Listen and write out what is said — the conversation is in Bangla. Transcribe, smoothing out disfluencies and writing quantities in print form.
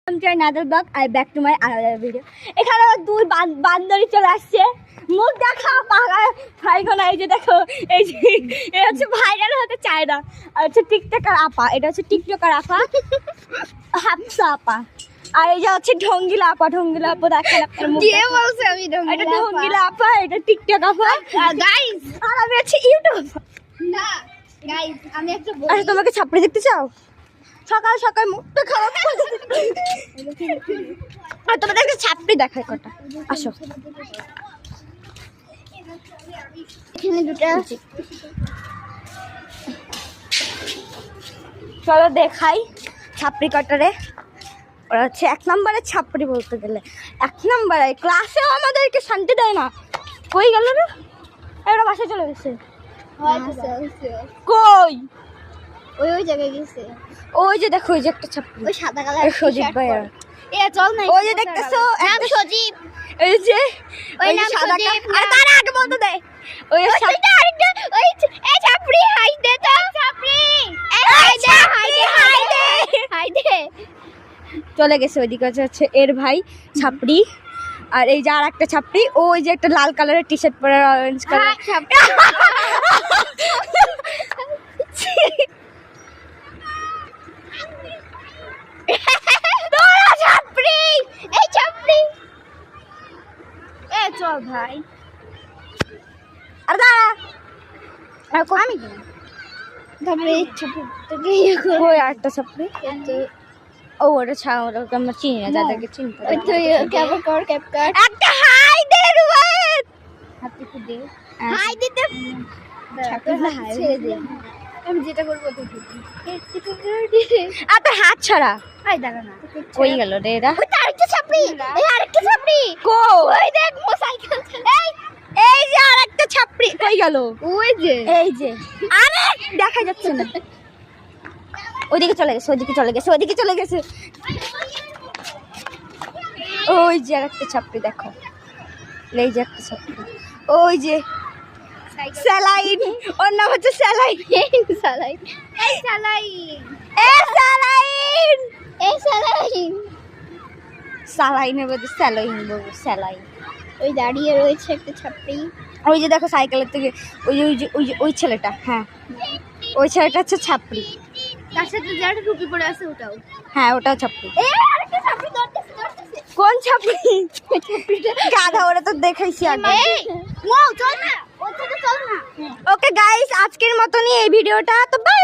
Back to my another video. এখানে আমার দুই বান্দরী চলে আসছে। মুখ দেখা ভাইগোনা, এই যে দেখো, এই যে এটা হচ্ছে ভাইরাল হতে চায় না, আর হচ্ছে টিকটকার আপা, এটা হচ্ছে টিকটকার আপা হাফসা আপা। আর এই যে হচ্ছে ঢঙ্গিলা আপা, ঢঙ্গিলা আপা দেখেন আপনার মুখ কে বলছে আমি ঢঙ্গিলা? এটা ঢঙ্গিলা আপা, এটা টিকটক আপা, গাইস আর আমি হচ্ছে ইউটিউব। না গাইস আমি একটা আচ্ছা, তোমাকে ছাপড়ি দেখতে চাও? সকাল সকাল মুখটা খারাপ আর তোমাদের একটা ছাপড়ি দেখায় কটা, আসো। এখানে দুটো চলো দেখাই ছাপড়ি কটারে। ওরা হচ্ছে 1 নম্বরের ছাপড়ি বলতে গেলে, 1 নম্বরে ক্লাসেও আমাদেরকে শান্তি দেয় না। কই গেল রে? এরা বাসায় চলে গেছে। কই? ওই জায়গায় গেছে। ওই যে দেখো, ওই যে একটা ছাপড়ি, ওই সাদা কালার সজীব ভাই। এ চল না, ওই যে দেখতেছো, নাম সজীব, এই যে ওই নাম সাদা সজীব। আর তার আগে বলতে দে, ওই ওইটা আরেকটা, ওই এই ছাপড়ি হাই দে তো, ছাপড়ি এই হাই দে, হাই দে, হাই দে, হাই দে। চলে গেছে। ওইদিকে হচ্ছে এর ভাই ছাপড়ি, আর এই যে আর একটা ছাপড়ি, ওই যে একটা লাল কালারের টি শার্ট পরে, অরেঞ্জ কালার ছাপড়ি তোরা ছাপড়ি, এই ছাপড়ি এ চল ভাই। আর দাঁড়া, আর আমি কি তারপরে এই ছাপড়ি তোকে ইয়ে করে ওই আরেকটা ছাপড়ি, কিন্তু ও ওটা ছাড়া, ওটা আমরা চিনি না, যাদেরকে চিনতে ওই তো ক্যাপ কর, ক্যাপ কাট, একটা হাই দে রুয়েট, হাতে কি দে, হাই দিতে ছাপড়ি হাই ছেড়ে দে। আমি যেটা করবো তুই আর তোর হাত ছাড়া। হাই দাঁড়া না, কই গেল রে এরা? ওই তো আরেকটা ছাপড়ি, এই আরেকটা ছাপড়ি কো ওই দেখ মোটরসাইকেল, এই এই যে আরেকটা ছাপড়ি কই গেল? ওই যে এই যে, আরে দেখা যাচ্ছে না। ওইদিকে চলে গেছে, ওইদিকে চলে গেছে, ওইদিকে চলে গেছে। ওই যে আরেকটা ছাপড়ি দেখো, এই যে একটা ছাপড়ি, ওই যে স্যালাইন, ওর নাম হচ্ছে স্যালাইন। এই সালাই, এই সালাই, এ স্যালাইন, এই সালাই। স্যালাইনের বলতে স্যালাইন বলবো, স্যালাইন। ওই দাঁড়িয়ে রয়েছে একটা ছাপড়ি, ওই যে দেখো সাইকেলের থেকে, ওই যে ওই যে ওই যে ওই ছেলেটা, হ্যাঁ ওই ছেলেটা হচ্ছে ছাপড়ি। তার সাথে যারা টুপি পরে আছে ওটাও। হ্যাঁ ওটাও ছাপড়ি। এই আরেকটা ছাপড়ি ধরতেছে, ধরতেছে। কোন ছাপড়ি? ওই ছাপড়িটা গাধা, ওরা তো দেখাইছি আগে। এই মো চল না, ওর সাথে চল না। ওকে গাইস, আজকের মতনই এই ভিডিওটা, তো বাই।